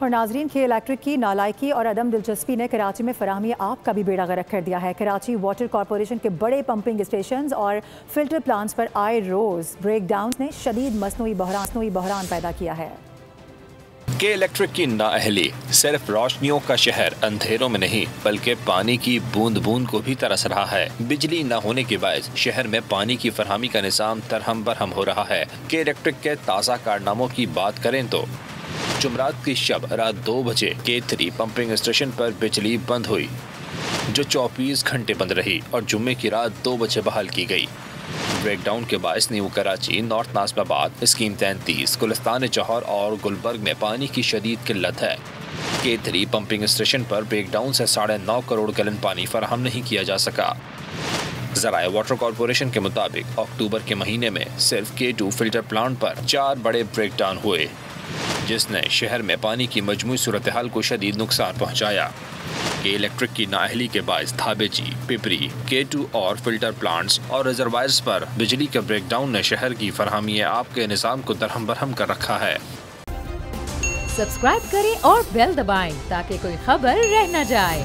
اور ناظرین کے الیکٹرک کی نالائکی اور عدم دلچسپی نے کراچی میں فراہمی آب کا بھی بیڑا غرق کر دیا ہے۔ کراچی واٹر کارپوریشن کے بڑے پمپنگ اسٹیشنز اور فلٹر پلانٹس پر آئے روز بریک ڈاؤنز نے شدید مصنوعی بحران پیدا کیا ہے۔ کہ الیکٹرک کی نااہلی صرف روشنیوں کا شہر اندھیروں میں نہیں بلکہ پانی کی بوند بوند کو بھی ترس رہا ہے۔ بجلی نہ ہونے کے باعث شہر میں پانی کی فراہمی کا نظام درہم برہم ہو رہا ہے۔ کہ الیکٹرک کے تازہ کارناموں کی بات کریں تو جمعرات کی شب رات 2 بجے K3 پمپنگ اسٹیشن پر بجلی بند ہوئی جو 24 گھنٹے بند رہی اور جمعے کی رات 2 بجے بحال کی گئی۔ بریک ڈاؤن کے باعث نیو کراچی، نارتھ ناظم آباد، اسکیم 33، گلستان جوہر اور گلبرگ میں پانی کی شدید قلت ہے۔ K3 پمپنگ اسٹیشن پر بریک ڈاؤن سے 9.5 کروڑ گیلن پانی فراہم نہیں کیا جا سکا۔ ذرائع واٹر کارپوریشن کے مطابق اکتوبر کے مہینے میں صرف K2 فلٹر پلانٹ پر 4 بڑے بریک ڈاؤن ہوئے جس نے شہر میں پانی کی مجموعی صورتحال کو شدید نقصان پہنچایا۔ کہ الیکٹرک کی نااہلی کے باعث دھابے جی، پپری، K2 اور فلٹر پلانٹس اور ریزروائرز پر بجلی کے بریک ڈاؤن نے شہر کی فراہمی آب کے نظام کو درہم برہم کر رکھا ہے۔ سبسکرائب کریں اور بیل دبائیں تاکہ کوئی خبر رہ نہ جائے۔